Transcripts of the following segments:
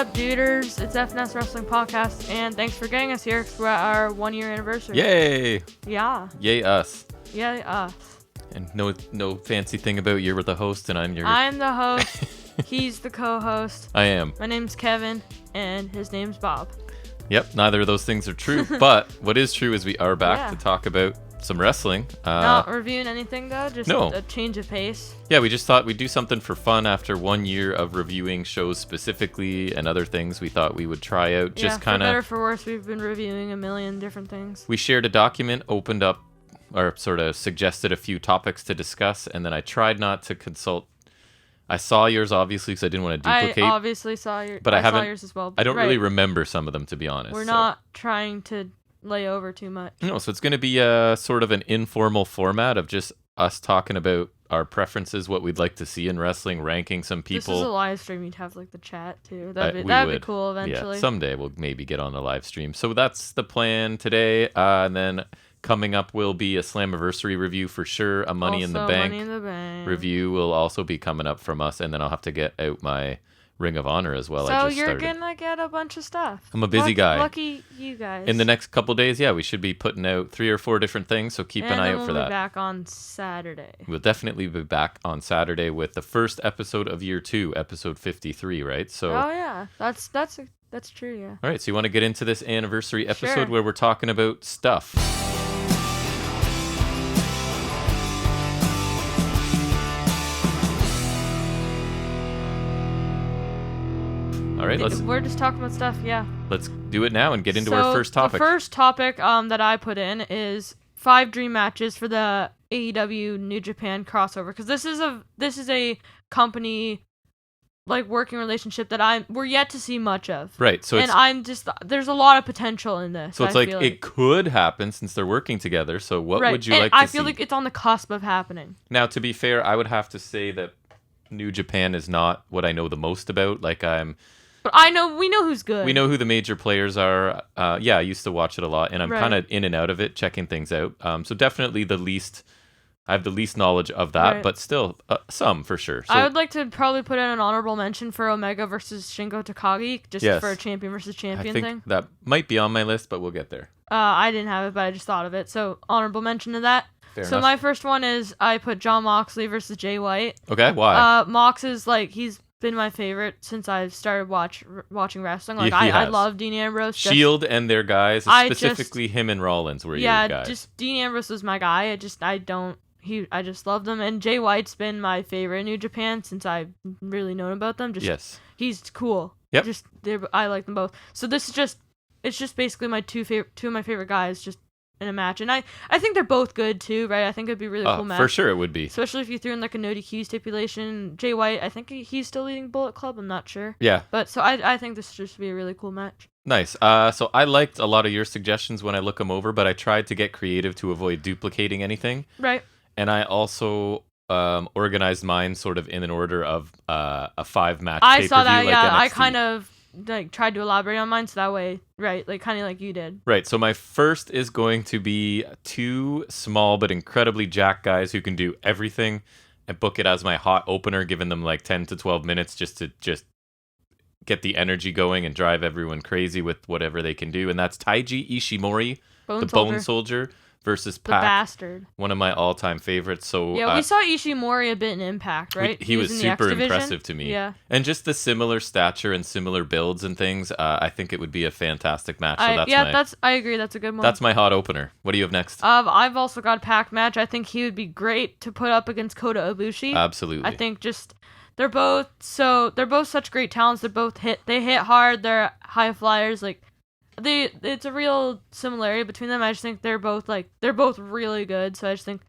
up, duders? It's FNS Wrestling Podcast, and thanks for getting us here. We're at our 1-year anniversary. Yay! Yeah. Yay us. Yay us. And no fancy thing about you're the host and I'm the host. He's the co-host. I am. My name's Kevin, and his name's Bob. Yep, neither of those things are true, but what is true is we are back to talk about some wrestling. Not reviewing anything, though, just a change of pace. Yeah, we just thought we'd do something for fun after 1 year of reviewing shows specifically and other things we thought we would try out. Yeah, for better or for worse, we've been reviewing a million different things. We shared a document, opened up, or sort of suggested a few topics to discuss, and then I tried not to consult. I saw yours, obviously, because I didn't want to duplicate. I obviously saw yours, but I saw yours as well. I don't really remember some of them, to be honest. We're not trying to lay over too much. No, so it's going to be a sort of an informal format of just us talking about our preferences, what we'd like to see in wrestling, ranking some people. This is a live stream. You'd have like the chat too. That'd be cool eventually. Yeah, someday we'll maybe get on the live stream. So that's the plan today. And then coming up will be a Slammiversary review for sure. A Money in the Bank review will also be coming up from us. And then I'll have to get out my Ring of Honor as well. So you're gonna get a bunch of stuff. I'm a busy guy. Lucky you guys. In the next couple days, we should be putting out 3 or 4 different things. So keep an eye out for that. We'll be back on Saturday. We'll definitely be back on Saturday with the first episode of year 2, episode 53, right? So. Oh yeah, that's true. Yeah. All right, so you want to get into this anniversary episode where we're talking about stuff. All right, we're just talking about stuff, yeah. Let's do it now and get into our first topic. The first topic that I put in is 5 dream matches for the AEW New Japan crossover, because this is a company working relationship that we're yet to see much of. Right. So there's a lot of potential in this. So it's it could happen since they're working together. So what would you like to see? I feel like it's on the cusp of happening. Now, to be fair, I would have to say that New Japan is not what I know the most about. But we know who's good. We know who the major players are. I used to watch it a lot, and I'm kind of in and out of it, checking things out. So definitely I have the least knowledge of that, but still some for sure. So, I would like to probably put in an honorable mention for Omega versus Shingo Takagi, just for a champion versus champion thing. I think that might be on my list, but we'll get there. I didn't have it, but I just thought of it. So honorable mention to that. Fair enough. My first one is I put Jon Moxley versus Jay White. Okay, why? Mox is he's been my favorite since I've started watching wrestling. I love Dean Ambrose. Shield and their guys, specifically him and Rollins were your guys. Yeah, just Dean Ambrose was my guy. I just love them. And Jay White's been my favorite in New Japan since I've really known about them. He's cool. Yep. I like them both. So it's just basically two of my favorite guys just in a match. And I think they're both good too, right? I think it'd be a really cool match. For sure it would be. Especially if you threw in a no DQ stipulation. Jay White, I think he's still leading Bullet Club. I'm not sure. Yeah. But so I think this should just be a really cool match. Nice. So I liked a lot of your suggestions when I look them over, but I tried to get creative to avoid duplicating anything. Right. And I also organized mine sort of in an order of a 5-match pay-per-view. I saw that, NXT. I kind of tried to elaborate on mine, so that way, right, kind of like you did. Right, so my first is going to be 2 small but incredibly jacked guys who can do everything, and book it as my hot opener, giving them 10 to 12 minutes just to get the energy going and drive everyone crazy with whatever they can do, and that's Taiji Ishimori, Bone Soldier, versus Pac, the Bastard, one of my all-time favorites. So we saw Ishimori a bit in Impact, right? He was super impressive to me. Yeah, and just the similar stature and similar builds and things. I think it would be a fantastic match. I agree. That's a good one. That's my hot opener. What do you have next? I've also got a Pac match. I think he would be great to put up against Kota Ibushi. Absolutely. I think they're both such great talents. They hit hard. They're high flyers. It's a real similarity between them. I just think they're both really good. So I just think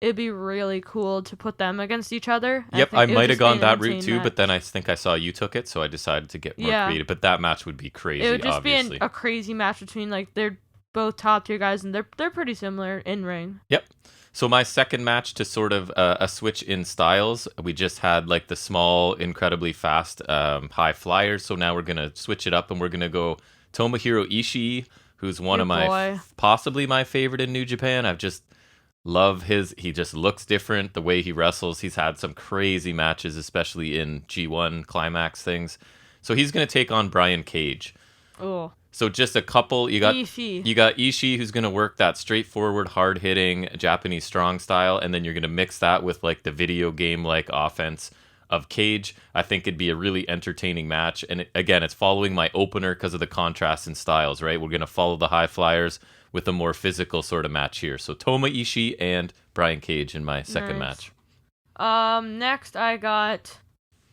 it'd be really cool to put them against each other. Yep, I might have gone that route too, but then I think I saw you took it, so I decided to get more creative. But that match would be crazy. It would just obviously be a crazy match between they're both top tier guys, and they're pretty similar in ring. Yep. So my second match to sort of a switch in styles, we just had the small, incredibly fast high flyers. So now we're gonna switch it up, and we're gonna go Tomohiro Ishii, who's one of my possibly my favorite in New Japan. I've just love he just looks different, the way he wrestles. He's had some crazy matches, especially in G1 climax things. So he's going to take on Brian Cage. Oh. So just a couple. You got Ishii, who's going to work that straightforward, hard-hitting Japanese strong style, and then you're going to mix that with like the video game-like offense of Cage. I think it'd be a really entertaining match. And again, it's following my opener because of the contrast in styles, right? We're going to follow the high flyers with a more physical sort of match here. So Toma Ishii and Brian Cage in my second match. Next I got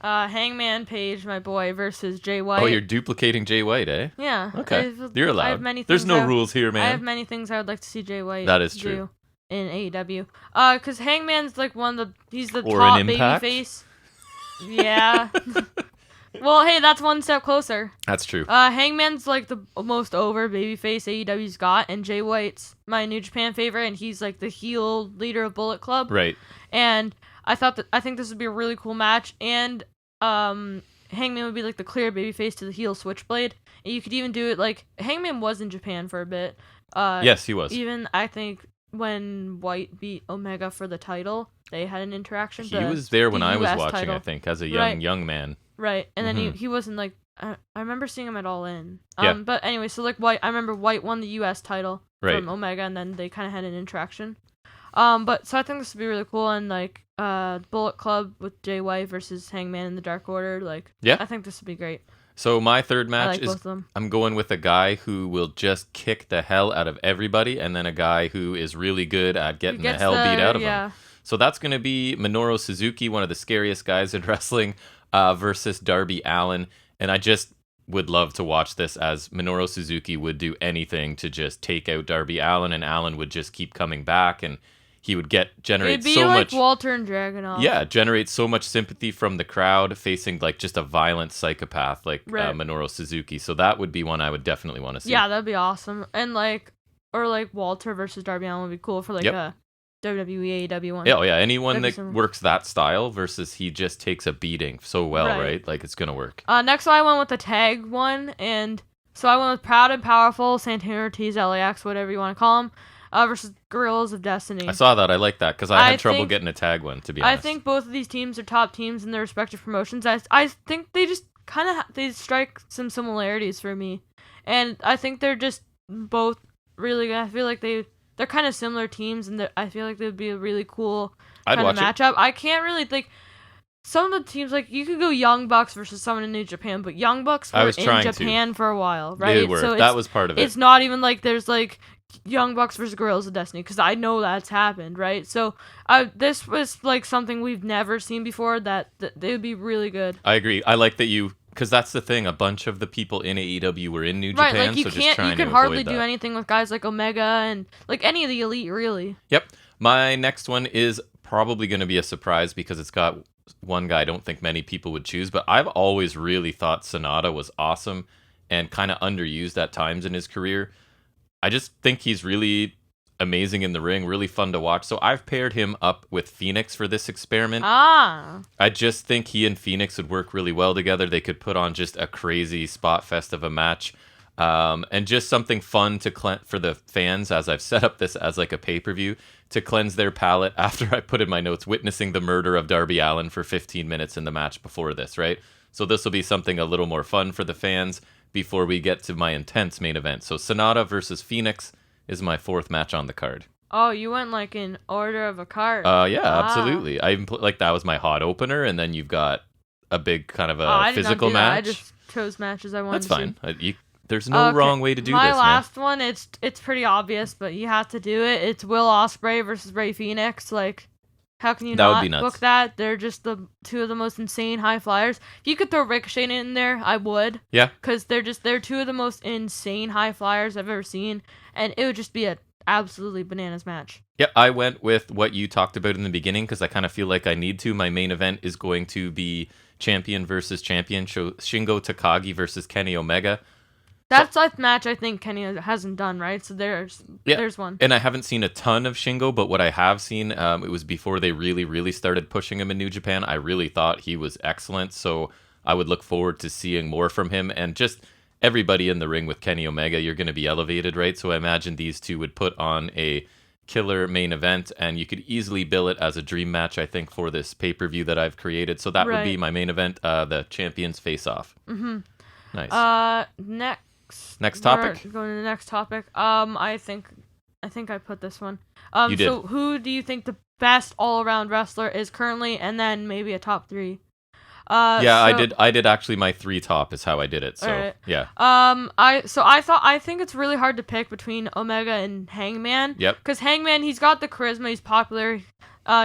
Hangman Page, my boy, versus Jay White. Oh, you're duplicating Jay White, eh? Yeah. Okay. You're allowed. I have many There's no rules here, man. I have many things I would like to see Jay White that is true. do in AEW. Because Hangman's like he's the or top an Impact? babyface. Yeah. Well, hey, that's one step closer. That's true. Hangman's like the most over babyface AEW's got, and Jay White's my New Japan favorite, and he's like the heel leader of Bullet Club. Right. And I think this would be a really cool match, and Hangman would be like the clear babyface to the heel Switchblade. And you could even do it like Hangman was in Japan for a bit. Yes, he was. Even I think when White beat Omega for the title, they had an interaction. He was there when I was watching, title. I think, as a young man. Right, and then he wasn't like I remember seeing him at All In. Yeah. But anyway, so like White, I remember White won the U.S. title from Omega, and then they kind of had an interaction. But so I think this would be really cool, and like Bullet Club with Jay White versus Hangman in the Dark Order, like I think this would be great. So my third match both of them. I'm going with a guy who will just kick the hell out of everybody, and then a guy who is really good at getting the hell beat out of him. So that's going to be Minoru Suzuki, one of the scariest guys in wrestling, versus Darby Allin. And I just would love to watch this, as Minoru Suzuki would do anything to just take out Darby Allin, and Allin would just keep coming back, and he would generate so like much. Walter and Draganov. Yeah, generate so much sympathy from the crowd facing like just a violent psychopath like Minoru Suzuki. So that would be one I would definitely want to see. Yeah, that'd be awesome. And like Walter versus Darby Allin would be cool for like a WWE AEW one. Yeah, anyone that works that style versus he just takes a beating so well, right? Like it's gonna work. Next I went with the tag one, and so I went with Proud and Powerful, Santana Ortiz, LAX, whatever you want to call them. Versus Guerrillas of Destiny. I saw that. I like that because I had trouble getting a tag one, to be honest. I think both of these teams are top teams in their respective promotions. I think they just kind of they strike some similarities for me, and I think they're just both really good. I feel like they're kind of similar teams, and I feel like they'd be a really cool kind of matchup. I can't really think. Some of the teams, like, you could go Young Bucks versus someone in New Japan, but Young Bucks were in Japan for a while, right? They were. So that was part of it. It's not even like there's like Young Bucks versus Guerrillas of Destiny, because I know that's happened, right? So this was like something we've never seen before that they would be really good. I agree. I like that because that's the thing. A bunch of the people in AEW were in New Japan, like you can hardly do anything with guys like Omega and like any of the Elite, really. Yep. My next one is probably going to be a surprise because it's got one guy I don't think many people would choose, but I've always really thought Sonata was awesome and kind of underused at times in his career. I just think he's really amazing in the ring, really fun to watch. So I've paired him up with Phoenix for this experiment. I just think he and Phoenix would work really well together. They could put on just a crazy spot fest of a match. And just something fun for the fans, as I've set up this as like a pay-per-view, to cleanse their palate after I put in my notes, witnessing the murder of Darby Allin for 15 minutes in the match before this, right? So this will be something a little more fun for the fans before we get to my intense main event. So Sonata versus Phoenix is my fourth match on the card. Oh, you went like in order of a card. Yeah, absolutely. I like that was my hot opener, and then you've got a big kind of a physical match. I just chose matches I wanted to see. That's fine. There's no wrong way to do this, My last one, it's pretty obvious, but you have to do it. It's Will Osprey versus Rey Fenix. Like, how can you not book that? They're just the two of the most insane high flyers. If you could throw Ricochet in there, I would. Yeah. Because they're two of the most insane high flyers I've ever seen, and it would just be a absolutely bananas match. Yeah, I went with what you talked about in the beginning because I kind of feel like I need to. My main event is going to be champion versus champion, Shingo Takagi versus Kenny Omega. That's a match I think Kenny hasn't done, right? So there's one. And I haven't seen a ton of Shingo, but what I have seen, it was before they really, really started pushing him in New Japan. I really thought he was excellent, so I would look forward to seeing more from him. And just everybody in the ring with Kenny Omega, you're going to be elevated, right? So I imagine these two would put on a killer main event, and you could easily bill it as a dream match, I think, for this pay-per-view that I've created. So that would be my main event, the Champions Face-Off. Mm-hmm. Nice. Next topic. We're going to the next topic. I think I put this one. You did. So who do you think the best all-around wrestler is currently, and then maybe a top 3? I did actually. My 3 top is how I did it. So right. yeah. I think it's really hard to pick between Omega and Hangman. Yep. Because Hangman, he's got the charisma, he's popular,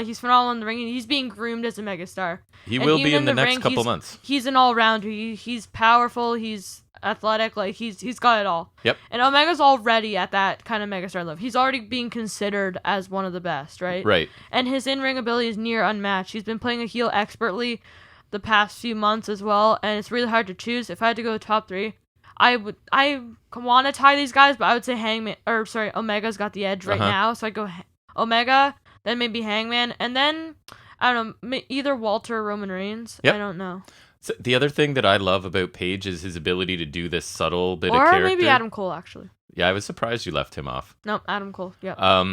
he's phenomenal in the ring, and he's being groomed as a megastar. He will be in the next couple months. He's an all-rounder. He's powerful. He's athletic. Like he's got it all. Yep. And Omega's already at that kind of megastar level. He's already being considered as one of the best, right? Right. And his in-ring ability is near unmatched. He's been playing a heel expertly the past few months as well, and it's really hard to choose. If I had to go top 3, I want to tie these guys, but I would say Omega's got the edge right now, so I go Omega, then maybe Hangman, and then I don't know, either Walter or Roman Reigns. Yep. I don't know. So the other thing that I love about Page is his ability to do this subtle bit of character. Or maybe Adam Cole, actually. Yeah, I was surprised you left him off. No, Adam Cole. Yeah.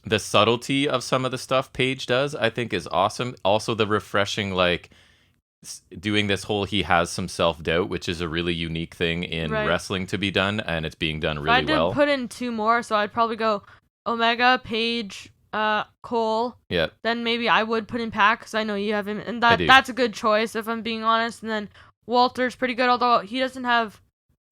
The subtlety of some of the stuff Page does, I think, is awesome. Also, the refreshing, like, doing this whole he has some self-doubt, which is a really unique thing in wrestling to be done, and it's being done really well. I did put in 2 more, so I'd probably go Omega, Page, Cole. Yeah. Then maybe I would put in Pac, because I know you have him, and that's a good choice if I'm being honest. And then Walter's pretty good, although he doesn't have,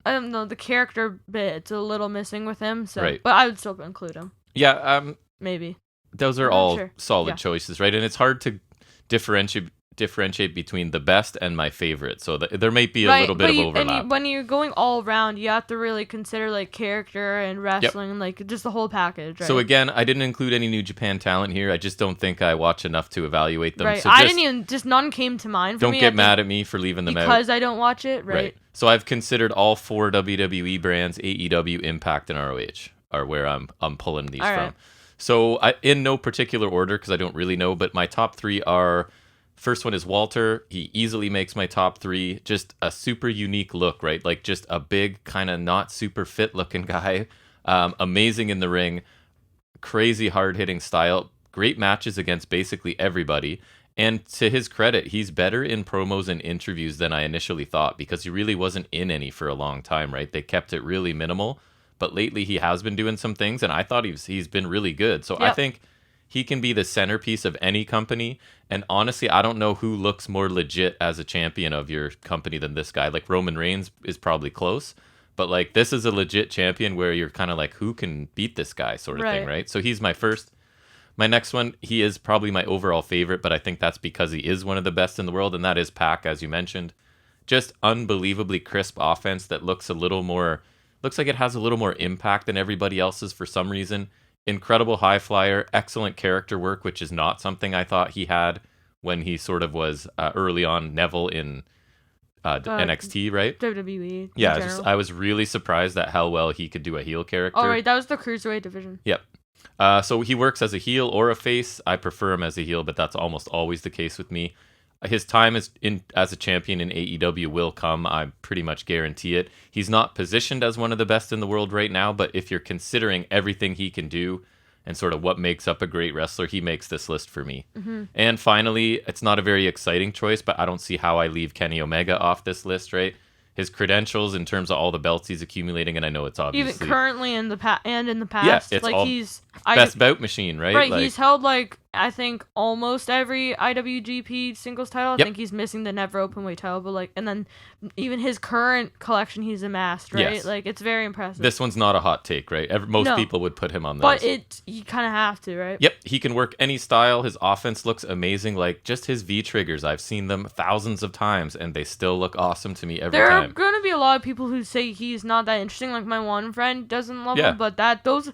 I don't know, the character bit. It's a little missing with him. So, but I would still include him. Yeah. Maybe. Those are all solid choices, right? And it's hard to differentiate between the best and my favorite, so there might be a little bit of overlap. And when you're going all around, you have to really consider like character and wrestling, and like just the whole package. Right? So again, I didn't include any New Japan talent here. I just don't think I watch enough to evaluate them. Right. So I didn't even none came to mind. Don't get mad at me for leaving them out because I don't watch it. Right. So I've considered all 4 WWE brands: AEW, Impact, and ROH are where I'm pulling these from. Right. So in no particular order, because I don't really know, but my top 3 are. First one is Walter. He easily makes my top 3. Just a super unique look, right? Like just a big, kind of not super fit looking guy. Amazing in the ring. Crazy hard-hitting style. Great matches against basically everybody. And to his credit, he's better in promos and interviews than I initially thought, because he really wasn't in any for a long time, right? They kept it really minimal. But lately he has been doing some things, and I thought he's been really good. So I think he can be the centerpiece of any company. And honestly, I don't know who looks more legit as a champion of your company than this guy. Like Roman Reigns is probably close, but like this is a legit champion where you're kind of like, who can beat this guy sort of thing, right? So he's my first. My next one, he is probably my overall favorite, but I think that's because he is one of the best in the world, and that is Pac, as you mentioned. Just unbelievably crisp offense that looks like it has a little more impact than everybody else's for some reason. Incredible high flyer, excellent character work, which is not something I thought he had when he sort of was early on Neville in NXT, right? WWE. Yeah, I was really surprised at how well he could do a heel character. Oh, right, that was the Cruiserweight division. Yep. So he works as a heel or a face. I prefer him as a heel, but that's almost always the case with me. His time as a champion in AEW will come. I pretty much guarantee it. He's not positioned as one of the best in the world right now, but if you're considering everything he can do and sort of what makes up a great wrestler, he makes this list for me. Mm-hmm. And finally, it's not a very exciting choice, but I don't see how I leave Kenny Omega off this list, right? His credentials in terms of all the belts he's accumulating, and I know it's obviously even currently in the past. Yeah, it's like he's best bout machine, right? Right, he's held I think almost every IWGP singles title. I think he's missing the Never Openweight title, but and then even his current collection he's amassed, right? Yes. It's very impressive. This one's not a hot take, right? Most people would put him on those. But you kind of have to, right? Yep, he can work any style. His offense looks amazing. Like just his V triggers, I've seen them thousands of times, and they still look awesome to me every time. There are going to be a lot of people who say he's not that interesting. Like my one friend doesn't love him, but those.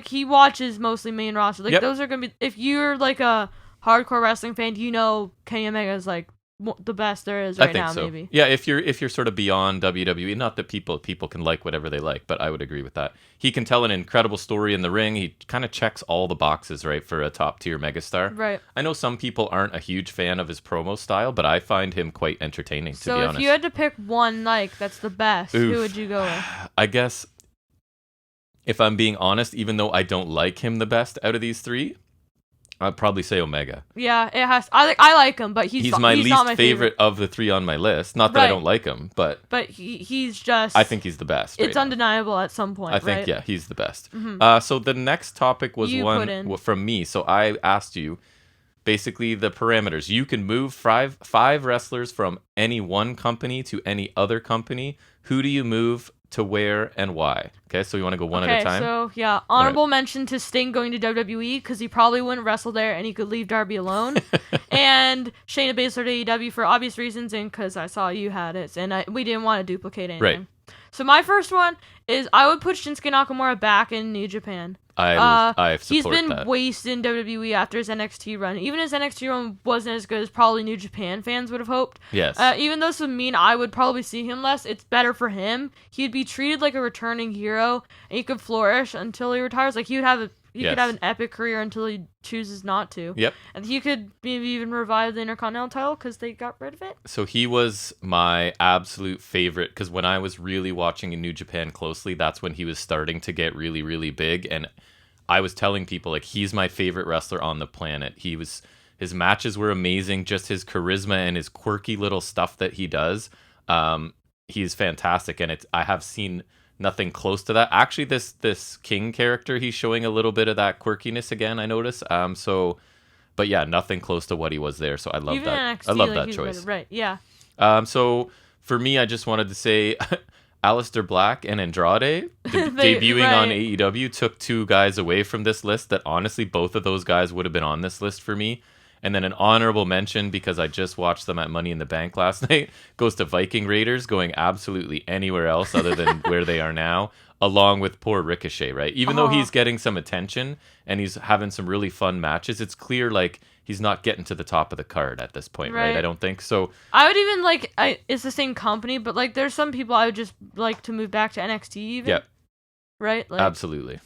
He watches mostly main roster. Those are gonna be. If you're like a hardcore wrestling fan, Kenny Omega is the best there is right now. I think so. Maybe. Yeah, if you're sort of beyond WWE, not that people can like whatever they like, but I would agree with that. He can tell an incredible story in the ring. He kind of checks all the boxes, right, for a top tier megastar. Right. I know some people aren't a huge fan of his promo style, but I find him quite entertaining. To be honest. So if you had to pick one that's the best, who would you go with? I guess. if I'm being honest, even though I don't like him the best out of these three, I'd probably say Omega. Yeah, it has. I like him, but he's my he's least not my favorite of the three on my list. Not that I Right. don't like him, but he's just. I think he's the best. It's right now. undeniable at some point. I think right? yeah, he's the best. Mhm. So the next topic was You put in. one from me. So I asked you basically the parameters. You can move five wrestlers from any one company to any other company. Who do you move to where and why? Okay, so you want to go one at a time? So yeah, honorable mention to Sting going to WWE because he probably wouldn't wrestle there and he could leave Darby alone. And Shayna Baszler to AEW for obvious reasons and because I saw you had it and we didn't want to duplicate anything. Right. So my first one is I would put Shinsuke Nakamura back in New Japan. I support He's been that. wasted in WWE after his NXT run. Even his NXT run wasn't as good as probably New Japan fans would have hoped. Yes. Even though this would mean I would probably see him less, it's better for him. He'd be treated like a returning hero, and he could flourish until he retires. Like he could have an epic career until he chooses not to. Yep. And he could maybe even revive the Intercontinental title because they got rid of it. So he was my absolute favorite because when I was really watching in New Japan closely, that's when he was starting to get really, really big. And I was telling people, like, he's my favorite wrestler on the planet. His matches were amazing. Just his charisma and his quirky little stuff that he does. He's fantastic. And I have seen nothing close to that. Actually, this King character, he's showing a little bit of that quirkiness again, I notice. But yeah, nothing close to what he was there. So I love Even that. NXT, I love like, that he's choice. better. Right, yeah. So for me, I just wanted to say Aleister Black and Andrade debuting on right. AEW took two guys away from this list that honestly both of those guys would have been on this list for me. And then an honorable mention, because I just watched them at Money in the Bank last night, goes to Viking Raiders, going absolutely anywhere else other than where they are now, along with poor Ricochet, right? Even though he's getting some attention and he's having some really fun matches, it's clear like he's not getting to the top of the card at this point, right? I don't think so. I would even it's the same company, but like there's some people I would just like to move back to NXT even. Yep. Right? Like, absolutely.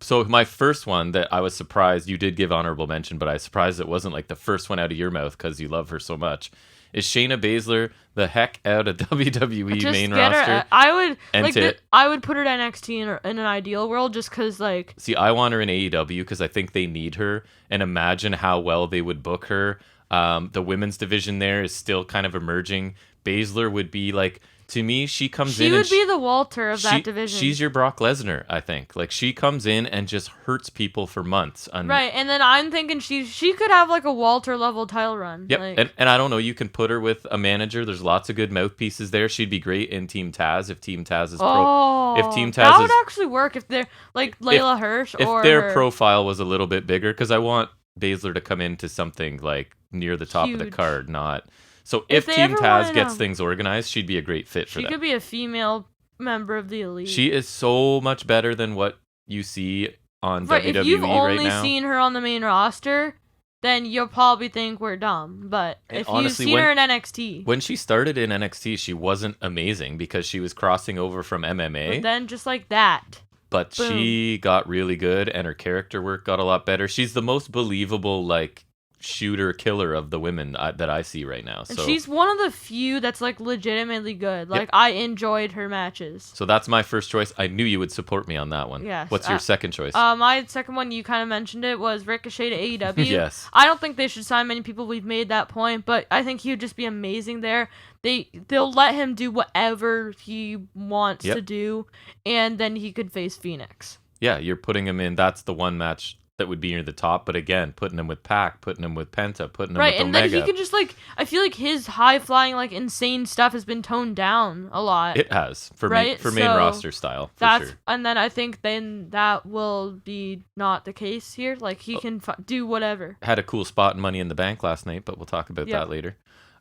So my first one that I was surprised you did give honorable mention, but I was surprised it wasn't like the first one out of your mouth because you love her so much, is Shayna Baszler the heck out of WWE just main get roster. her, I would And I would put her at NXT in an ideal world just because like. See, I want her in AEW because I think they need her, and imagine how well they would book her. The women's division there is still kind of emerging. Baszler would be like, to me, she comes in. She and would be the Walter of that division. She's your Brock Lesnar, I think. Like she comes in and just hurts people for months. Right, and then I'm thinking she could have like a Walter level title run. Yep, like, and I don't know. You can put her with a manager. There's lots of good mouthpieces there. She'd be great in Team Taz if Team Taz is if Team Taz that would actually work if they're like Layla Hirsch or if their profile was a little bit bigger, because I want Baszler to come into something like near the top of the card, not. So if Team Taz gets things organized, she'd be a great fit for that. She could be a female member of the Elite. She is so much better than what you see on WWE right now. If you've only seen her on the main roster, then you'll probably think we're dumb. But if honestly, you've seen her in NXT. When she started in NXT, she wasn't amazing because she was crossing over from MMA. But then just like that. But boom. She got really good and her character work got a lot better. She's the most believable, like, shooter killer of the women that I see right now. So and she's one of the few that's like legitimately good. Like I enjoyed her matches. So that's my first choice. I knew you would support me on that one. Yes. What's your second choice? My second one, you kind of mentioned it, was Ricochet to AEW. Yes. I don't think they should sign many people. We've made that point, but I think he would just be amazing there. They'll let him do whatever he wants to do, and then he could face Phoenix. Yeah, you're putting him in. That's the one match that would be near the top, but again, putting him with Pac, putting him with Penta, putting him with Omega. Right, and then he can just like, I feel like his high-flying, like, insane stuff has been toned down a lot. It has, for main roster style, for sure. And then I think then that will be not the case here. Like, he can do whatever. Had a cool spot in Money in the Bank last night, but we'll talk about that later.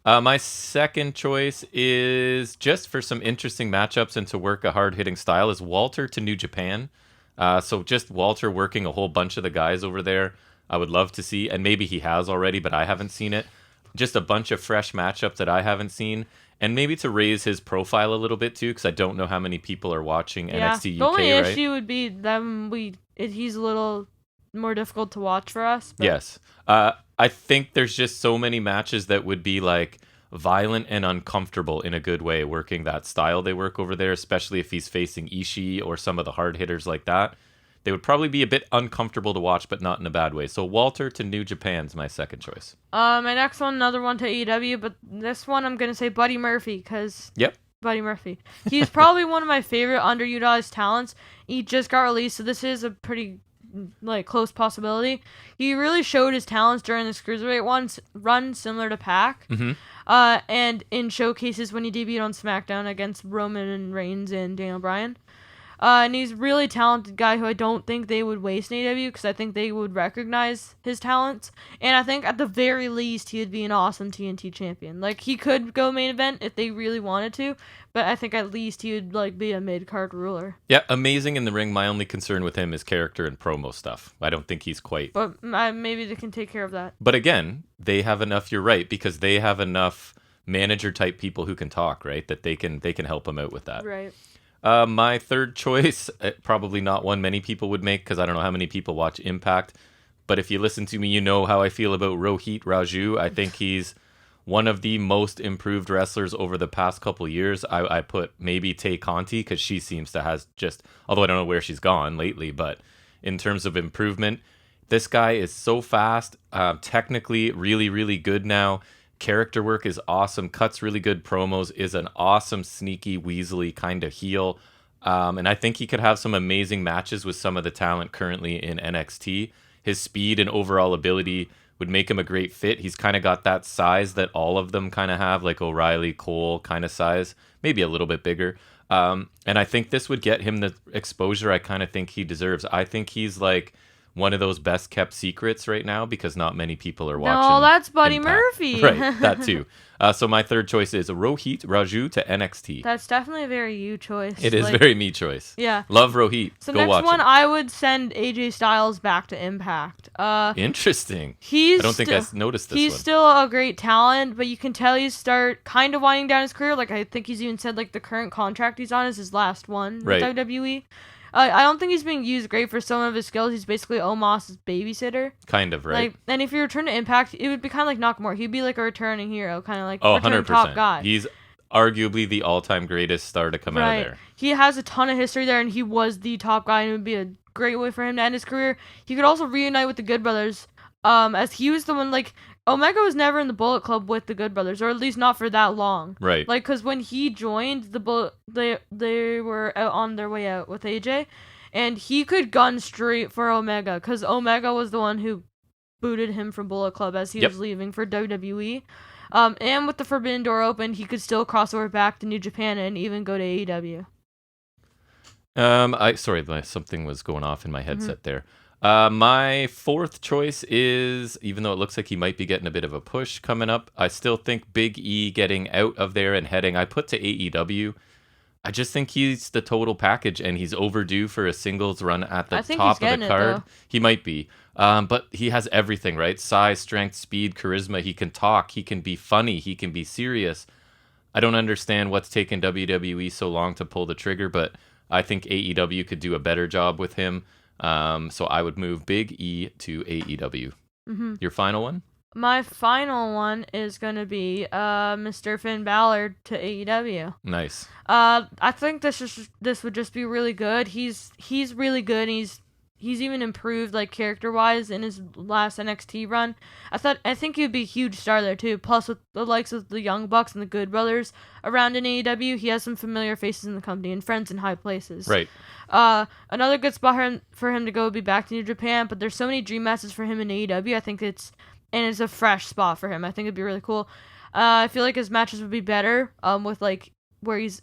My second choice is, just for some interesting matchups and to work a hard-hitting style, is Walter to New Japan. So just Walter working a whole bunch of the guys over there, I would love to see. And maybe he has already, but I haven't seen it. Just a bunch of fresh matchups that I haven't seen. And maybe to raise his profile a little bit, too, because I don't know how many people are watching NXT UK, the only right? issue would be he's a little more difficult to watch for us. But. Yes. I think there's just so many matches that would be like, violent and uncomfortable in a good way, working that style they work over there, especially if he's facing Ishii or some of the hard hitters like that. They would probably be a bit uncomfortable to watch, but not in a bad way. So Walter to New Japan's my second choice. My next one, another one to AEW, but this one I'm going to say Buddy Murphy, because... Yep. Buddy Murphy. He's probably one of my favorite underutilized talents. He just got released, so this is a pretty close possibility. He really showed his talents during the Cruiserweight run, similar to Pac. Mm-hmm. And in showcases when he debuted on SmackDown against Roman and Reigns and Daniel Bryan. And he's a really talented guy who I don't think they would waste in AEW, because I think they would recognize his talents. And I think at the very least he would be an awesome TNT champion. He could go main event if they really wanted to, but I think at least he would be a mid-card ruler. Yeah, amazing in the ring. My only concern with him is character and promo stuff. I don't think he's quite... But maybe they can take care of that. But again, they have enough, you're right, because they have enough manager-type people who can talk, right? That they can help him out with that. Right. My third choice, probably not one many people would make, because I don't know how many people watch Impact. But if you listen to me, you know how I feel about Rohit Raju. I think he's one of the most improved wrestlers over the past couple years. I put maybe Tay Conti, because she seems to has just, although I don't know where she's gone lately, but in terms of improvement, this guy is so fast, technically really, really good now. Character work is awesome, cuts really good promos, is an awesome, sneaky, weaselly kind of heel. And I think he could have some amazing matches with some of the talent currently in NXT. His speed and overall ability would make him a great fit. He's kind of got that size that all of them kind of have, like O'Reilly, Cole kind of size, maybe a little bit bigger. And I think this would get him the exposure I kind of think he deserves. I think he's one of those best kept secrets right now, because not many people are watching. No, that's Buddy Impact. Murphy. Right, that too. So my third choice is Rohit Raju to NXT. That's definitely a very you choice. It is very me choice. Yeah. Love Rohit. So Go next watch one, him. I would send AJ Styles back to Impact. Interesting. I don't think I noticed this one. He's still a great talent, but you can tell he's kind of winding down his career. I think he's even said the current contract he's on is his last one with WWE. I don't think he's being used great for some of his skills. He's basically Omos's babysitter. Kind of, right? And if you return to Impact, it would be kind of like Nakamura. He'd be a returning hero, kind of return 100%. Top guy. He's arguably the all-time greatest star to come out of there. He has a ton of history there, and he was the top guy, and it would be a great way for him to end his career. He could also reunite with the Good Brothers, as he was the one, Omega was never in the Bullet Club with the Good Brothers, or at least not for that long. Right. Because when he joined the Bullet, they were out on their way out with AJ, and he could gun straight for Omega, because Omega was the one who booted him from Bullet Club as he was leaving for WWE. And with the Forbidden Door open, he could still cross over back to New Japan and even go to AEW. Sorry, something was going off in my headset there. My fourth choice is, even though it looks like he might be getting a bit of a push coming up, I still think Big E getting out of there and heading, I put to AEW. I just think he's the total package, and he's overdue for a singles run at the top of the card. He might be. But he has everything, right? Size, strength, speed, charisma. He can talk. He can be funny. He can be serious. I don't understand what's taken WWE so long to pull the trigger, but I think AEW could do a better job with him. So I would move Big E to AEW. Mm-hmm. Your final one? My final one is going to be Mr. Finn Ballard to AEW. Nice. I think this would just be really good. He's really good, and he's even improved character-wise in his last NXT run. I think he'd be a huge star there too. Plus, with the likes of the Young Bucks and the Good Brothers around in AEW, he has some familiar faces in the company and friends in high places. Right. Another good spot for him to go would be back to New Japan, but there's so many dream matches for him in AEW. I think it's a fresh spot for him. I think it'd be really cool. I feel like his matches would be better with where he's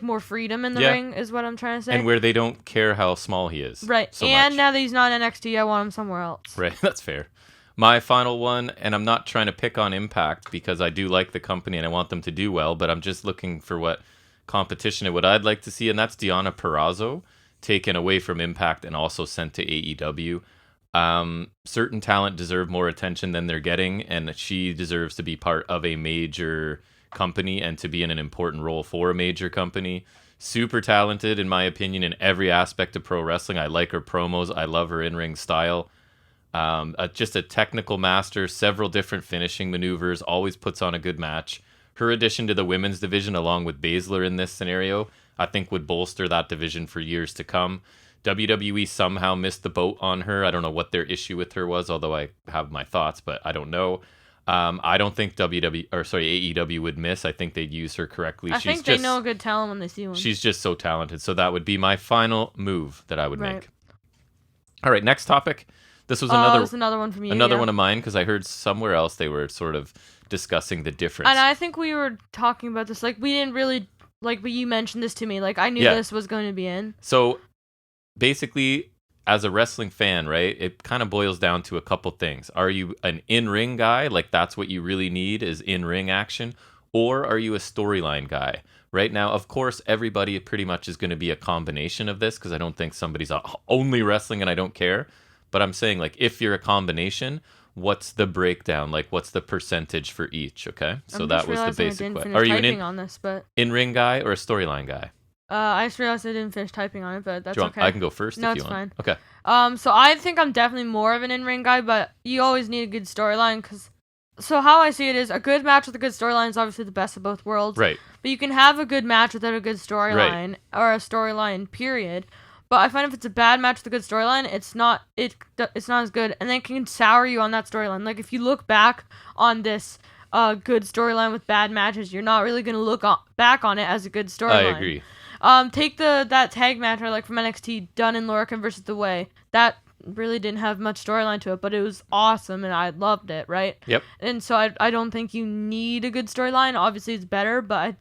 more freedom in the ring is what I'm trying to say. And where they don't care how small he is. Right. And now that he's not in NXT, I want him somewhere else. Right. That's fair. My final one, and I'm not trying to pick on Impact because I do like the company and I want them to do well, but I'm just looking for what competition and what I'd like to see, and that's Deonna Purrazzo taken away from Impact and also sent to AEW. Certain talent deserve more attention than they're getting, and she deserves to be part of a major company and to be in an important role for a major company. Super talented, in my opinion, in every aspect of pro wrestling. I like her promos. I love her in-ring style. Just a technical master, several different finishing maneuvers, always puts on a good match. her addition to the women's division, along with Baszler in this scenario, I think would bolster that division for years to come. WWE somehow missed the boat on her. I don't know what their issue with her was, although I have my thoughts, but I don't know. I don't think AEW would miss. I think they'd use her correctly. I think they know a good talent when they see one. She's just so talented. So that would be my final move that I would make. All right, next topic. This was another one from you. Another one of mine, because I heard somewhere else they were sort of discussing the difference. And I think we were talking about this. Like, we didn't really, like, but you mentioned this to me. Like, I knew this was going to be in. So, basically, as a wrestling fan, right, it kind of boils down to a couple things. Are you an in-ring guy? Like, that's what you really need is in-ring action? Or are you a storyline guy? Right now, of course, everybody pretty much is going to be a combination of this, because I don't think somebody's only wrestling and I don't care. But I'm saying, like, if you're a combination, what's the breakdown? Like, what's the percentage for each? Okay, so that was the basic question. Are you an in-ring guy or a storyline guy? I just realized I didn't finish typing on it, but that's okay. I can go first if you want. No, it's fine. Okay. So I think I'm definitely more of an in-ring guy, but you always need a good storyline, because... So how I see it is, a good match with a good storyline is obviously the best of both worlds. Right. But you can have a good match without a good storyline, or a storyline, period. But I find if it's a bad match with a good storyline, it's not as good, and then it can sour you on that storyline. Like, if you look back on this good storyline with bad matches, you're not really going to look back on it as a good storyline. I agree. Take that tag match like from NXT, Dunn and Lorcan versus The Way. That really didn't have much storyline to it, but it was awesome, and I loved it, right? Yep. And so I don't think you need a good storyline. Obviously, it's better, but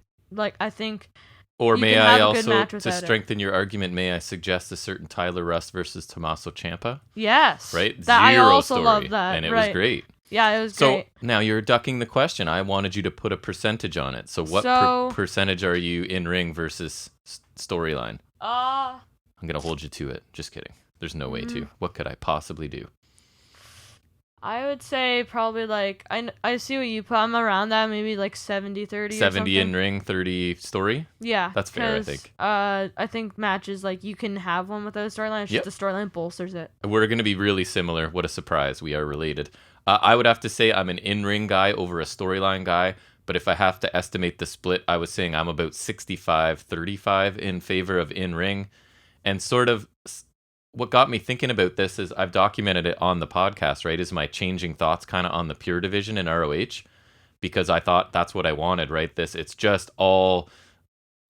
I think... Or may I also, to strengthen your argument, may I suggest a certain Tyler Russ versus Tommaso Ciampa? Yes. Right? I also love that. And it was great. Yeah, it was great. So now you're ducking the question. I wanted you to put a percentage on it. So what percentage are you in ring versus storyline? I'm going to hold you to it. Just kidding. There's no way to. What could I possibly do? I would say probably like, I see what you put. I'm around that, maybe like 70-30 70 in ring, 30 story? Yeah. That's fair, I think. I think matches, like, you can have one without a storyline. It's just the storyline bolsters it. We're going to be really similar. What a surprise. We are related. I would have to say I'm an in-ring guy over a storyline guy. But if I have to estimate the split, I was saying I'm about 65-35 in favor of in-ring. And sort of... What got me thinking about this is I've documented it on the podcast, right? Is my changing thoughts kind of on the pure division in ROH, because I thought that's what I wanted, right? It's just all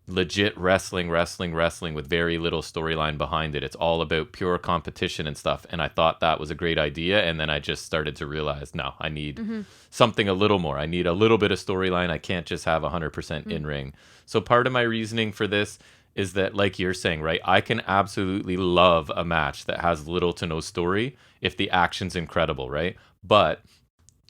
legit wrestling with very little storyline behind it. It's all about pure competition and stuff. And I thought that was a great idea. And then I just started to realize, no, I need something a little more. I need a little bit of storyline. I can't just have 100% in ring. So part of my reasoning for this is that, like you're saying, right, I can absolutely love a match that has little to no story if the action's incredible, right? But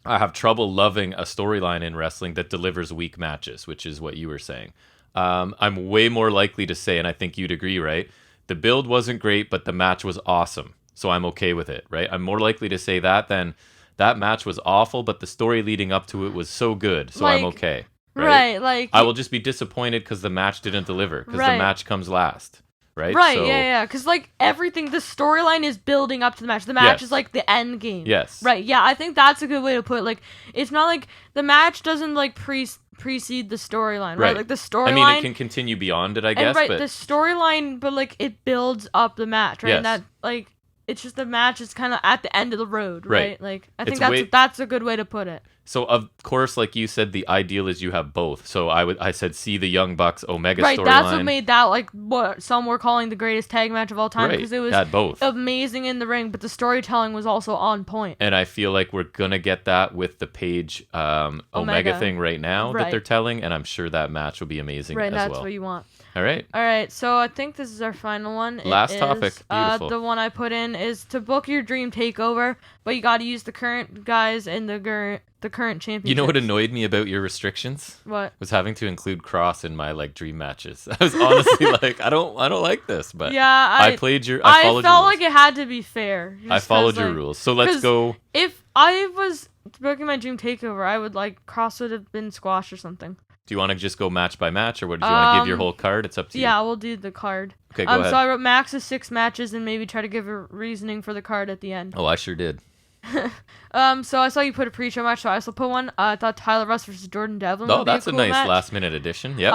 I have trouble loving a storyline in wrestling that delivers weak matches, which is what you were saying. I'm way more likely to say, and I think you'd agree, right? The build wasn't great, but the match was awesome, so I'm okay with it, right? I'm more likely to say that than that match was awful, but the story leading up to it was so good, so I'm okay. Right, like... I will just be disappointed because the match didn't deliver, because the match comes last, right? Right, so, yeah, because, like, everything, the storyline is building up to the match. The match is, like, the end game. Yes. Right, yeah, I think that's a good way to put it. Like, it's not like, the match doesn't, like, precede the storyline, right? Like, the storyline... I mean, it can continue beyond it, I guess, but... the storyline, but, like, it builds up the match, right? Yes. And that, like... It's just the match is kind of at the end of the road, right? Like, I think it's that's a good way to put it. So, of course, like you said, the ideal is you have both. So I said, see the Young Bucks Omega storyline. Right, that's what made that, like, what some were calling the greatest tag match of all time. Because it was both. amazing in the ring, but the storytelling was also on point. And I feel like we're going to get that with the Page Omega thing right now that they're telling. And I'm sure that match will be amazing as well. Right, that's what you want. All right, so I think this is our final one. Last topic. Beautiful. The one I put in is to book your dream takeover, but you got to use the current guys in the current championship. You know what annoyed me about your restrictions? What? Was having to include Cross in my like dream matches. I was honestly like, I don't like this, but yeah, I followed your rules. like it had to be fair. I followed your rules, so let's go. If I was booking my dream takeover, I would like Cross would have been squashed or something. Do you want to just go match by match, or what? Do you want to give your whole card? It's up to you. Yeah, we'll do the card. Okay, go ahead. So I wrote max of 6 matches and maybe try to give a reasoning for the card at the end. Oh, I sure did. So I saw you put a pre-show match, so I also put one. I thought Tyler Russ versus Jordan Devlin would be that's a cool nice match. last-minute addition. Yep.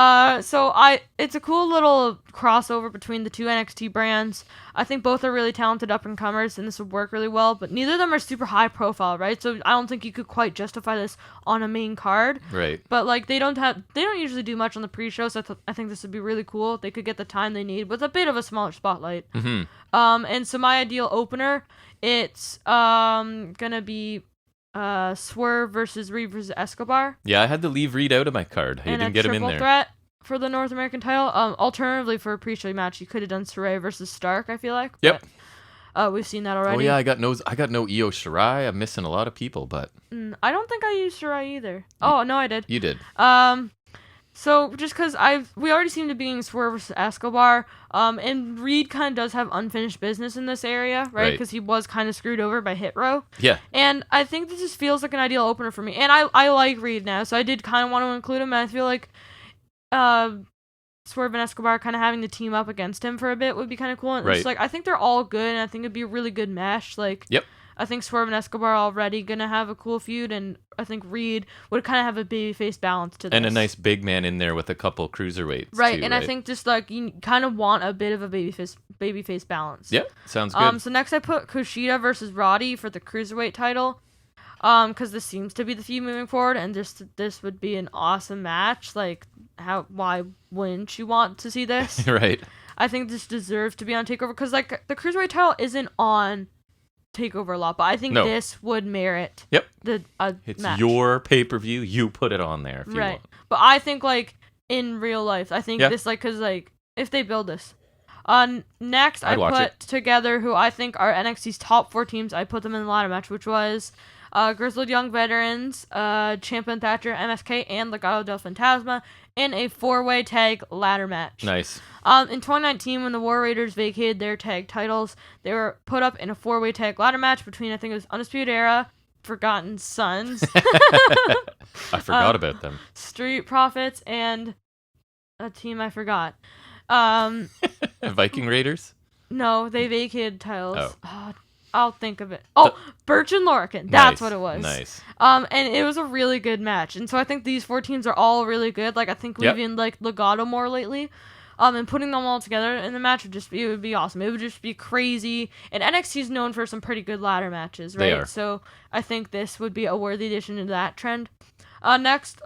It's a cool little crossover between the two NXT brands. I think both are really talented up-and-comers, and this would work really well, but neither of them are super high-profile, right? So I don't think you could quite justify this on a main card. Right. But, like, they don't usually do much on the pre-show, so I think this would be really cool. They could get the time they need with a bit of a smaller spotlight. Mm-hmm. And so my ideal opener, it's gonna be Swerve versus Reed versus Escobar. Yeah, I had to leave Reed out of my card. You didn't get him in there. Threat for the North American title. Alternatively, for a pre-show match, you could have done Saray versus Stark, I feel like. Yep. But, we've seen that already. Oh yeah, I got no Io Shirai. I'm missing a lot of people, but I don't think I used Saray either. Oh no, I did. You did. So just because we already seem to be in Swerve versus Escobar, and Reed kind of does have unfinished business in this area, right? Because he was kind of screwed over by Hit Row. Yeah. And I think this just feels like an ideal opener for me. And I like Reed now, so I did kind of want to include him. And I feel like Swerve and Escobar kind of having to team up against him for a bit would be kind of cool. And it's like, I think they're all good, and I think it'd be a really good mesh. Like, yep. I think Swerve and Escobar are already going to have a cool feud, and I think Reed would kind of have a babyface balance to this. And a nice big man in there with a couple cruiserweights. Right, too, and I think just like you kind of want a bit of a babyface balance. Yep, sounds good. So next I put Kushida versus Roddy for the Cruiserweight title. Because this seems to be the feud moving forward, and this would be an awesome match. Like, why wouldn't you want to see this? Right. I think this deserves to be on TakeOver, because like the Cruiserweight title isn't on TakeOver a lot, but I think this would merit it's match. Your pay-per-view, you put it on there if you want. But I think like in real life, I think this like, because like if they build this. Next I put together who I think are NXT's top 4 teams. I put them in the ladder match, which was Grizzled Young Veterans, Ciampa and Thatcher, MSK, and Legado del Fantasma in a 4-way tag ladder match. Nice. In 2019, when the War Raiders vacated their tag titles, they were put up in a 4-way tag ladder match between, I think it was Undisputed Era, Forgotten Sons. I forgot about them. Street Profits, and a team I forgot. Viking Raiders? No, they vacated titles. Oh. I'll think of it. Birch and Lorcan. That's what it was. Nice. And it was a really good match. And so I think these 4 teams are all really good. Like, I think we've even liked Legado more lately. And putting them all together in the match would be awesome. It would just be crazy. And NXT is known for some pretty good ladder matches, right? They are. So I think this would be a worthy addition to that trend. Next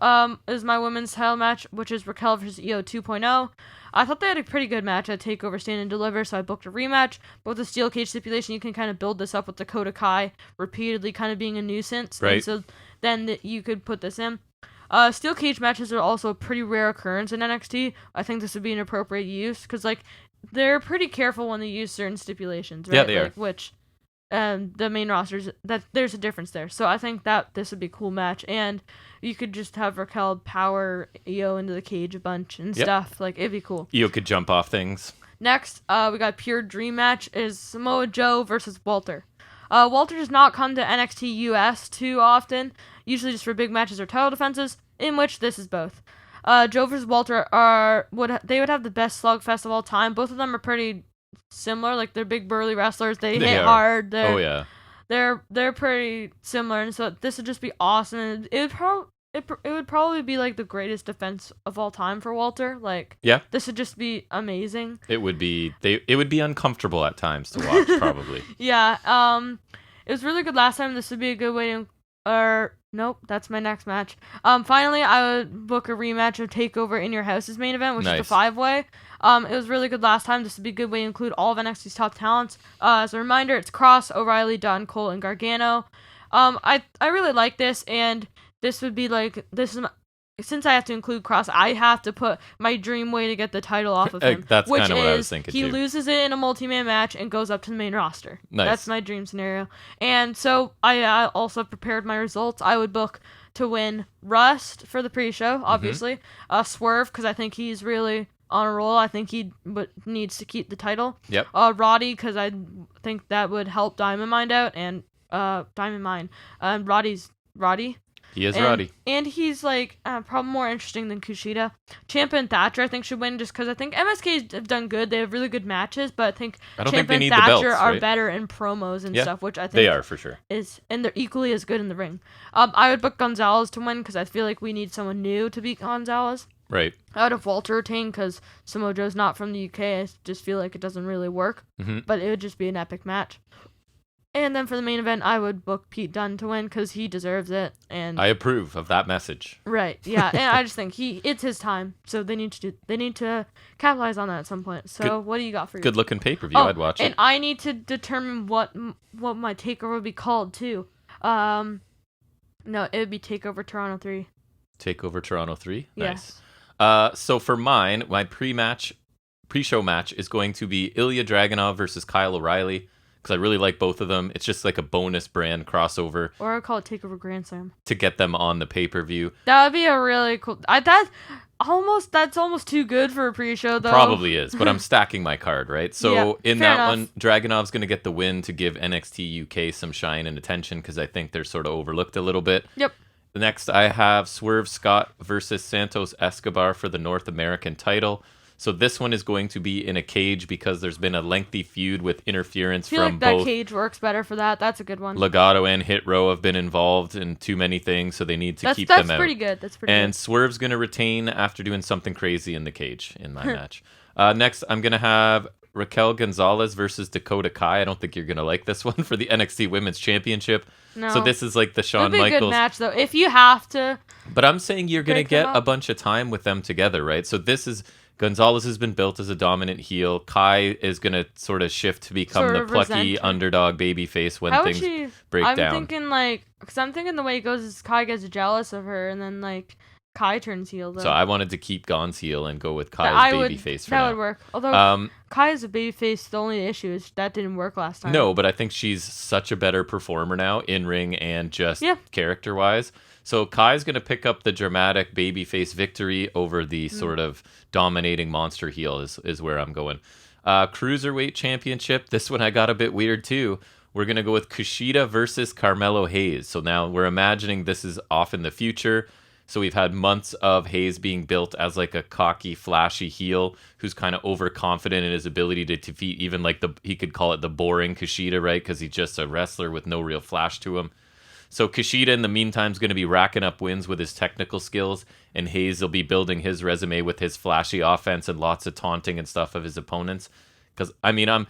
is my women's title match, which is Raquel versus Io 2.0. I thought they had a pretty good match at TakeOver Stand and Deliver, so I booked a rematch. But with the steel cage stipulation, you can kind of build this up with Dakota Kai repeatedly kind of being a nuisance. Right. And so then you could put this in. Steel cage matches are also a pretty rare occurrence in NXT. I think this would be an appropriate use, because like they're pretty careful when they use certain stipulations, right? Yeah, they are. Which the main rosters, that there's a difference there. So I think that this would be a cool match, and you could just have Raquel power Io into the cage a bunch and stuff. Like, it'd be cool. Io could jump off things. Next, we got Pure Dream match is Samoa Joe versus Walter. Walter does not come to NXT US too often, usually just for big matches or title defenses, in which this is both. Joe versus Walter would have the best slugfest of all time. Both of them are pretty similar. Like, they're big burly wrestlers. They hit hard. They're pretty similar, and so this would just be awesome. It would probably be like the greatest defense of all time for Walter. Like, this would just be amazing. It would be uncomfortable at times to watch, probably. It was really good last time. This would be a good way to nope, that's my next match. Finally, I would book a rematch of TakeOver in Your House's main event, which is the 5-way. It was really good last time. This would be a good way to include all of NXT's top talents. As a reminder, it's Cross, O'Reilly, Dunn, Cole, and Gargano. I really like this, and this would be like, since I have to include Cross, I have to put my dream way to get the title off of him. That's kind of what I was thinking, he loses it in a multi-man match and goes up to the main roster. Nice. That's my dream scenario. And so I also prepared my results. I would book to win Russ for the pre-show, obviously. Swerve, because I think he's really on a roll. I think he needs to keep the title. Yep. Roddy, because I think that would help Diamond Mine out, and Diamond Mine. Roddy. He is Roddy. And he's like probably more interesting than Kushida. Ciampa and Thatcher I think should win just because I think MSK have done good. They have really good matches, but I think Ciampa and Thatcher are better in promos and stuff, which I think they are for sure. And they're equally as good in the ring. I would book Gonzalez to win because I feel like we need someone new to beat Gonzalez. Right. I would have Walter retain because Samoa Joe's not from the UK. I just feel like it doesn't really work. Mm-hmm. But it would just be an epic match. And then for the main event, I would book Pete Dunne to win because he deserves it. And I approve of that message. Right. Yeah. And I just think it's his time, so they need to capitalize on that at some point. So what do you got for you? Good looking pay-per-view. I'd watch it. And I need to determine what my takeover would be called too. No, it would be Takeover Toronto 3. Takeover Toronto 3. Yes. Nice. So for mine, my pre-show match is going to be Ilya Draganov versus Kyle O'Reilly. Because I really like both of them. It's just like a bonus brand crossover. Or I'll call it Takeover Grand Slam. To get them on the pay-per-view. That would be a really cool... That's almost too good for a pre-show, though. Probably is, but I'm stacking my card, right? So in that enough. one, Dragonov's going to get the win to give NXT UK some shine and attention because I think they're sort of overlooked a little bit. Yep. Next, I have Swerve Scott versus Santos Escobar for the North American title. So this one is going to be in a cage because there's been a lengthy feud with interference from both. I feel like that cage works better for that. That's a good one. Legato and Hit Row have been involved in too many things, so they need to keep them out. That's pretty good. And Swerve's going to retain after doing something crazy in the cage in my match. Next, I'm going to have Raquel Gonzalez versus Dakota Kai. I don't think you're going to like this one for the NXT Women's Championship. No. So this is like the Shawn Michaels. It'd be a good match, though, if you have to. But I'm saying you're going to get a bunch of time with them together, right? So this is... Gonzalez has been built as a dominant heel. Kai is going to sort of shift to become the plucky underdog babyface when things break down. I'm thinking, because I'm thinking the way it goes is Kai gets jealous of her, and then, Kai turns heel, though. So I wanted to keep Gon's heel and go with Kai's babyface for now. That would work. Although, Kai is a babyface, the only issue is that didn't work last time. No, but I think she's such a better performer now, in-ring and just character-wise. So Kai's going to pick up the dramatic babyface victory over the sort of dominating monster heel is where I'm going. Cruiserweight Championship. This one I got a bit weird too. We're going to go with Kushida versus Carmelo Hayes. So now we're imagining this is off in the future. So we've had months of Hayes being built as like a cocky, flashy heel who's kind of overconfident in his ability to defeat even he could call it the boring Kushida, right? Because he's just a wrestler with no real flash to him. So Kushida, in the meantime, is going to be racking up wins with his technical skills, and Hayes will be building his resume with his flashy offense and lots of taunting and stuff of his opponents. Because, I'm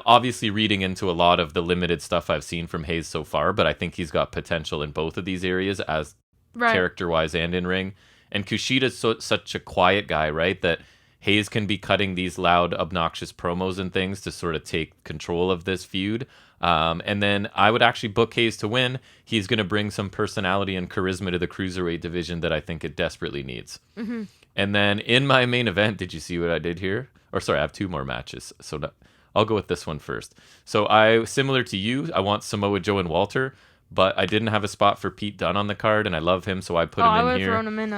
obviously reading into a lot of the limited stuff I've seen from Hayes so far, but I think he's got potential in both of these areas as character-wise and in-ring. And Kushida's such a quiet guy, right, that Hayes can be cutting these loud, obnoxious promos and things to sort of take control of this feud. And then I would actually book Hayes to win. He's going to bring some personality and charisma to the Cruiserweight division that I think it desperately needs. Mm-hmm. And then in my main event, did you see what I did here? Or sorry, I have two more matches. So I'll go with this one first. So similar to you, I want Samoa Joe and Walter, but I didn't have a spot for Pete Dunne on the card, and I love him, so I put him in here. I would have thrown him in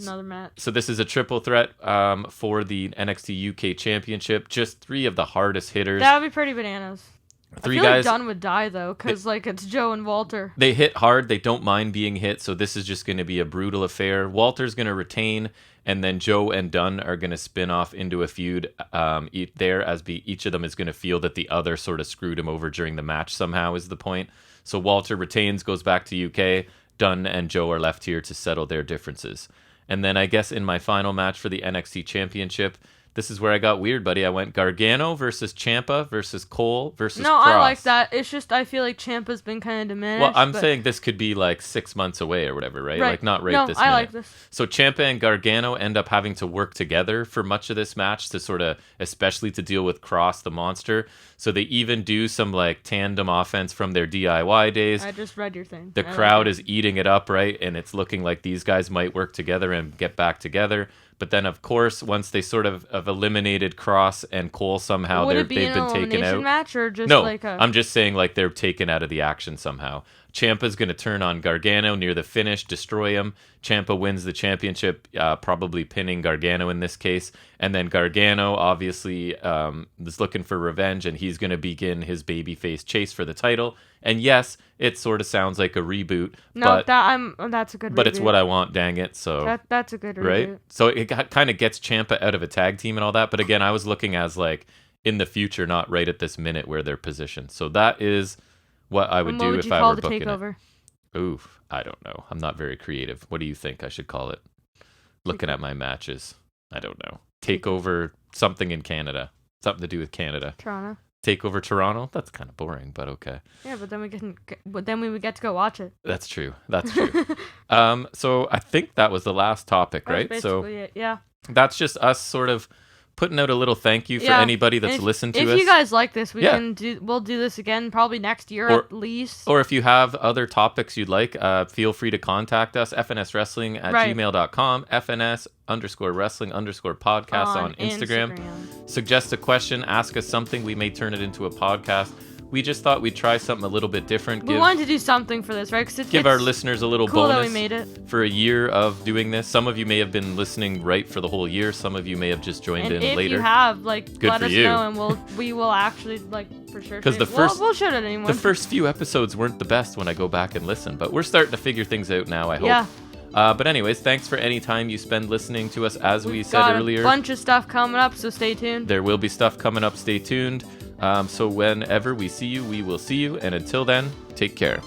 another match. So this is a triple threat for the NXT UK Championship. Just three of the hardest hitters. That would be pretty bananas. Three I feel guys. Like Dunne would die, though, because it's Joe and Walter. They hit hard. They don't mind being hit, so this is just going to be a brutal affair. Walter's going to retain, and then Joe and Dunne are going to spin off into a feud each of them is going to feel that the other sort of screwed him over during the match somehow is the point. So Walter retains, goes back to UK. Dunne and Joe are left here to settle their differences. And then I guess in my final match for the NXT Championship, this is where I got weird, buddy. I went Gargano versus Ciampa versus Cole versus Cross. I like that. It's just I feel like Ciampa's been kind of diminished. Well, I'm saying this could be like 6 months away or whatever, right? Like not this minute. I like this. So Ciampa and Gargano end up having to work together for much of this match to sort of, especially to deal with Cross the monster. So they even do some like tandem offense from their DIY days. I just read your thing. The crowd is eating it up, right? And it's looking like these guys might work together and get back together. But then, of course, once they sort of have eliminated Cross and Cole somehow, they've been taken out. Match or just no, like a... I'm just saying like they're taken out of the action somehow. Ciampa's going to turn on Gargano near the finish, destroy him. Ciampa wins the championship, probably pinning Gargano in this case. And then Gargano obviously is looking for revenge, and he's going to begin his babyface chase for the title. And yes, it sort of sounds like a reboot. No, that's a good reboot. But it's what I want, dang it. So that's a good reboot. Right? So it kind of gets Ciampa out of a tag team and all that. But again, I was looking as like in the future, not right at this minute where they're positioned. So that is what I would do if I were booking it. Oof, I don't know. I'm not very creative. What do you think I should call it? Looking at my matches, I don't know. Takeover something in Canada. Something to do with Canada. Toronto. Takeover Toronto? That's kind of boring, but okay. Yeah, but then we would get to go watch it. That's true. So I think that was the last topic, right? So it, yeah. That's just us sort of putting out a little thank you for anybody that's listened to us. If you guys like this, we'll do this again probably next year at least. Or if you have other topics you'd like, feel free to contact us, fnswrestling@gmail.com, FNS_wrestling_podcast on Instagram. Suggest a question, ask us something, we may turn it into a podcast. We just thought we'd try something a little bit different. We wanted to do something for this, right? Give our listeners a little cool bonus that we made it. For a year of doing this. Some of you may have been listening right for the whole year. Some of you may have just joined in later. If you have, let us you. know, and we will actually for sure. Because we'll show it anyone. The first few episodes weren't the best when I go back and listen, but we're starting to figure things out now. I hope. Yeah. But anyways, thanks for any time you spend listening to us. As we said earlier, a bunch of stuff coming up, so stay tuned. There will be stuff coming up. Stay tuned. So whenever we see you, we will see you. And until then, take care.